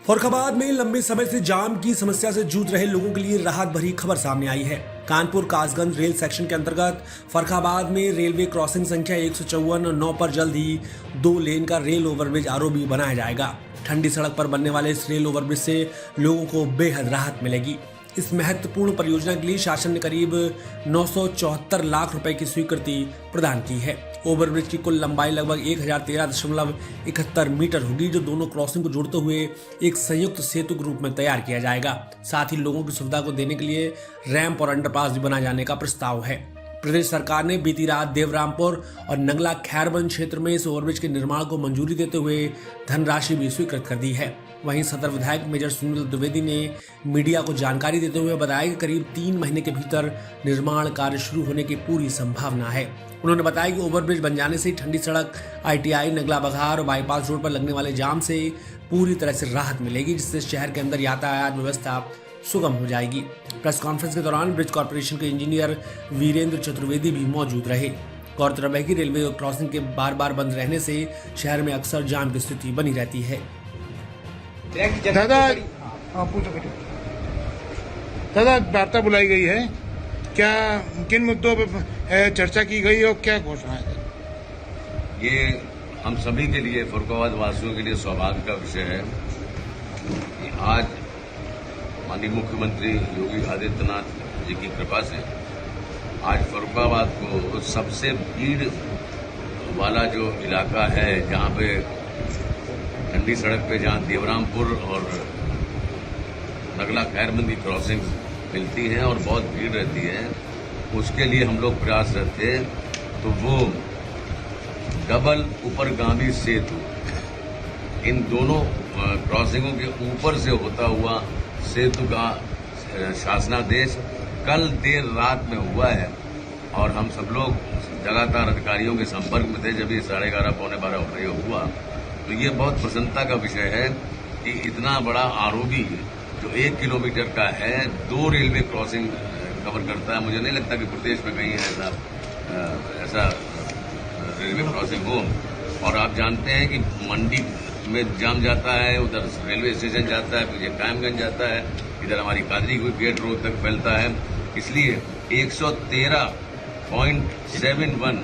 फर्रुखाबाद में लंबे समय से जाम की समस्या से जूझ रहे लोगों के लिए राहत भरी खबर सामने आई है। कानपुर कासगंज रेल सेक्शन के अंतर्गत फर्रुखाबाद में रेलवे क्रॉसिंग संख्या 154-9 पर जल्द ही 2 लेन का रेल ओवरब्रिज आरओबी बनाया जाएगा। ठंडी सड़क पर बनने वाले इस रेल ओवरब्रिज से लोगों को बेहद राहत मिलेगी। इस महत्वपूर्ण परियोजना के लिए शासन ने करीब 974 लाख रुपए की स्वीकृति प्रदान की है। ओवरब्रिज की कुल लंबाई लगभग 1013.71 मीटर होगी, जो दोनों क्रॉसिंग को जोड़ते हुए एक संयुक्त सेतु के रूप में तैयार किया जाएगा। साथ ही लोगों की सुविधा को देने के लिए रैंप और अंडरपास भी बनाए जाने का प्रस्ताव है। प्रदेश सरकार ने बीती रात देवरामपुर और नंगला खैरबंद क्षेत्र में इस ओवरब्रिज के निर्माण को मंजूरी देते हुए धनराशि भी स्वीकृत कर दी है। वहीं सदर विधायक मेजर सुनील द्विवेदी ने मीडिया को जानकारी देते हुए बताया कि करीब 3 महीने के भीतर निर्माण कार्य शुरू होने की पूरी संभावना है। उन्होंने बताया कि ओवरब्रिज बन जाने से ठंडी सड़क, ITI, नगला बघार और बाईपास रोड पर लगने वाले जाम से पूरी तरह से राहत मिलेगी, जिससे शहर के अंदर यातायात व्यवस्था सुगम हो जाएगी। प्रेस कॉन्फ्रेंस के दौरान ब्रिज कॉर्पोरेशन के इंजीनियर वीरेंद्र चतुर्वेदी भी मौजूद रहे। गौरतलब है कि रेलवे क्रॉसिंग के बार बार बंद रहने से शहर में अक्सर जाम की स्थिति बनी रहती है। दादा वार्ता बुलाई गई है, क्या किन मुद्दों पर चर्चा की गई और क्या घोषणा है? ये हम सभी के लिए, फर्रुखाबाद वासियों के लिए सौभाग्य का विषय है कि आज माननीय मुख्यमंत्री योगी आदित्यनाथ जी की कृपा से आज फर्रुखाबाद को सबसे भीड़ वाला जो इलाका है, जहां पे ठंडी सड़क पे जहां देवरामपुर और नगला खैरबंद की क्रॉसिंग मिलती है और बहुत भीड़ रहती है, उसके लिए हम लोग प्रयासरत थे। तो वो डबल ऊपरगामी सेतु, इन दोनों क्रॉसिंगों के ऊपर से होता हुआ सेतु का शासनादेश कल देर रात में हुआ है और हम सब लोग लगातार अधिकारियों के संपर्क में थे। जब ये 11:30 पौने 12 प्रयोग हुआ तो ये बहुत प्रसन्नता का विषय है कि इतना बड़ा आरओबी जो 1 किलोमीटर का है, 2 रेलवे क्रॉसिंग कवर करता है। मुझे नहीं लगता कि प्रदेश में कहीं ऐसा रेलवे क्रॉसिंग हो। और आप जानते हैं कि मंडी में जाम जाता है, उधर रेलवे स्टेशन जाता है, पीछे कायमगंज जाता है, इधर हमारी कादरी गेट रोड तक फैलता है। इसलिए 113.71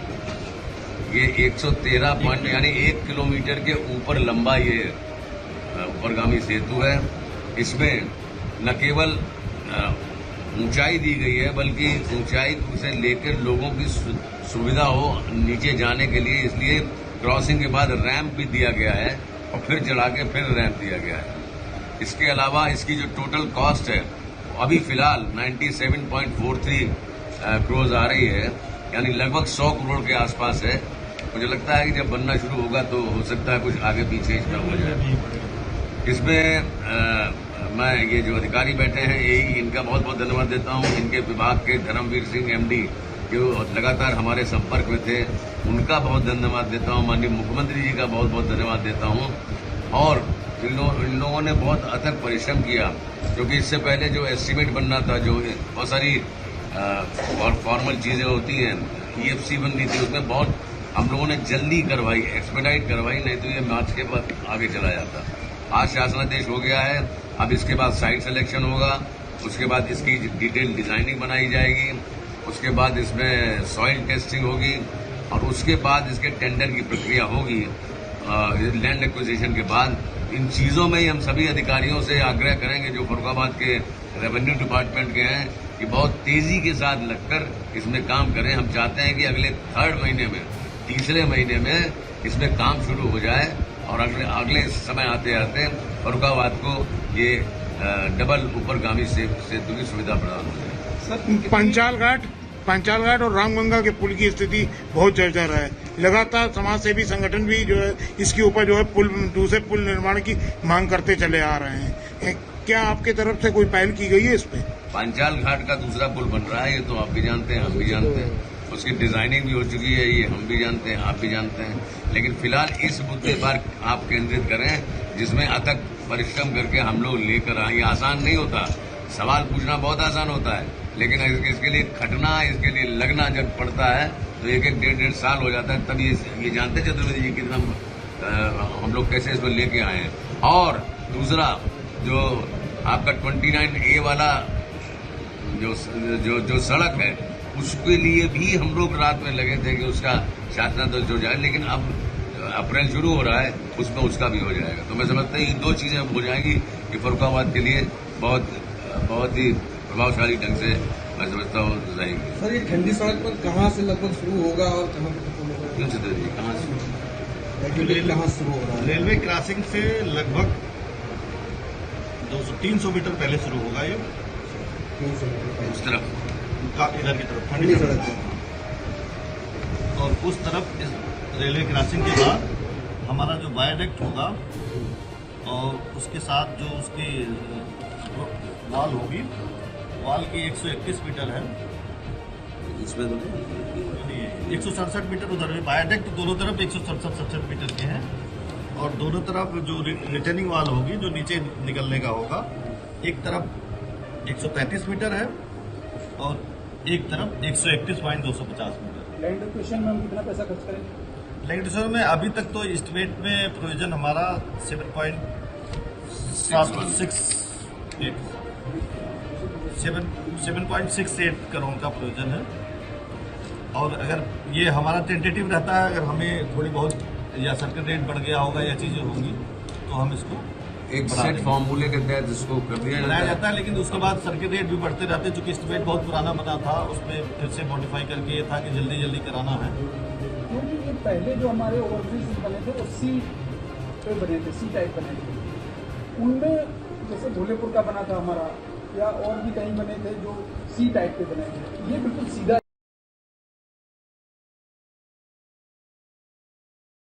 ये 113 पॉइंट यानी 1 किलोमीटर के ऊपर लंबा ये ऊपरगामी सेतु है। इसमें न केवल ऊंचाई दी गई है, बल्कि ऊंचाई से लेकर लोगों की सुविधा हो नीचे जाने के लिए, इसलिए क्रॉसिंग के बाद रैंप भी दिया गया है और फिर चढ़ा के फिर रैंप दिया गया है। इसके अलावा इसकी जो टोटल कॉस्ट है अभी फिलहाल 97.43 करोड़ आ रही है, यानी लगभग 100 करोड़ के आसपास है। मुझे लगता है कि जब बनना शुरू होगा तो हो सकता है कुछ आगे पीछे इसमें हो जाए। इसमें मैं ये जो अधिकारी बैठे हैं, यही इनका बहुत बहुत धन्यवाद देता हूं। इनके विभाग के धर्मवीर सिंह MD जो लगातार हमारे संपर्क में थे, उनका बहुत धन्यवाद देता हूं। माननीय मुख्यमंत्री जी का बहुत बहुत धन्यवाद देता हूं। और इन लोगों ने बहुत अथक परिश्रम किया, क्योंकि इससे पहले जो एस्टीमेट बनना था, जो बहुत सारी फॉर्मल चीजें होती हैं, EFC बननी थी, उसमें बहुत हम लोगों ने जल्दी करवाई, एक्सपेडाइट करवाई, नहीं तो ये मार्च के बाद आगे चला जाता। आज शासनादेश हो गया है, अब इसके बाद साइट सिलेक्शन होगा, उसके बाद इसकी डिटेल डिजाइनिंग बनाई जाएगी, उसके बाद इसमें सॉइल टेस्टिंग होगी और उसके बाद इसके टेंडर की प्रक्रिया होगी लैंड एक्विजिशन के बाद। इन चीजों में ही हम सभी अधिकारियों से आग्रह करेंगे जो फर्रुखाबाद के रेवेन्यू डिपार्टमेंट के हैं कि बहुत तेजी के साथ लगकर इसमें काम करें। हम चाहते हैं कि अगले 3rd महीने में, तीसरे महीने में इसमें काम शुरू हो जाए और अगले समय आते आते फर्रुखाबाद को ये डबल ऊपरगामी सेतु की सुविधा प्रदान हो जाए। पांचाल घाट और रामगंगा के पुल की स्थिति बहुत जर्जर है। लगातार समाजसेवी संगठन भी जो है इसके ऊपर जो है दूसरे पुल निर्माण की मांग करते चले आ रहे हैं। क्या आपके तरफ से कोई पहल की गई है इस पे? पांचाल घाट का दूसरा पुल बन रहा है, ये तो आप भी जानते हैं, हम भी जानते हैं। उसकी डिजाइनिंग भी हो चुकी है, ये हम भी जानते हैं, आप भी जानते हैं। लेकिन फिलहाल इस मुद्दे पर आप केंद्रित करें, जिसमें अथक परिश्रम करके हम लोग लेकर आए। ये आसान नहीं होता, सवाल पूछना बहुत आसान होता है, लेकिन इसके लिए खटना, इसके लिए लगना जब पड़ता है तो 1-1 साल हो जाता है। तब ये जानते चतुर्वेदी जी कितना हम लोग कैसे इसको लेके आए हैं। और दूसरा जो आपका 29A वाला जो सड़क है, उसके लिए भी हम लोग रात में लगे थे कि उसका शासनादेश हो जाए, लेकिन अब अप्रैल शुरू हो रहा है, उसमें उसका भी हो जाएगा। तो मैं समझता हूँ ये दो चीजें हो जाएंगी कि फर्रुखाबाद के लिए बहुत ही प्रभावशाली ढंग से मैं समझता हूँ रहेंगी। सर, ये ठंडी सड़क पर कहाँ से लगभग शुरू होगा और कहाँ पर खत्म होगा? क्यों चित्र जी, कहाँ से? कहाँ शुरू हो रहा है? रेलवे क्रॉसिंग से लगभग 200-300 मीटर पहले शुरू होगा ये, उस तरफ इधर की तरफ ठंडी सड़क पर। और उस तरफ इस रेलवे क्रॉसिंग के बाद हमारा जो वायडेक्ट होगा और उसके साथ जो उसकी वॉल होगी, वॉल की 131 मीटर है, इसमें तो नहीं। 167 मीटर उधर है। वायडेक्ट दोनों तरफ 167 मीटर के हैं और दोनों तरफ जो रिटर्निंग वॉल होगी जो नीचे निकलने का होगा, एक तरफ 135 मीटर है और एक तरफ 131.250 मीटर। लैंड एक्विजिशन में हम कितना पैसा खर्च करेंगे? लैंड एक्विजिशन में अभी तक तो एस्टिमेट में प्रोविजन हमारा 7.68 करोड़ का प्रोविजन है। और अगर ये हमारा टेंटेटिव रहता है, अगर हमें थोड़ी बहुत या सर्किट रेट बढ़ गया होगा या चीजें होंगी तो हम इसको एक सेट फॉर्मूले के तहत इसको कर दिया बनाया जाता जाता है, लेकिन उसके बाद सर्किट रेट भी बढ़ते रहते हैं। चूंकि एस्टिमेट बहुत पुराना बना था, उसमें फिर से मॉडिफाई करके ये था कि जल्दी कराना है। क्योंकि ये पहले जो हमारे ओवरब्रिज बने थे वो सी पे बने थे, सी टाइप बने थे। उनमें जैसे धोलेपुर का बना था हमारा, या और भी कहीं बने थे जो सी टाइप के बने थे। ये बिल्कुल सीधा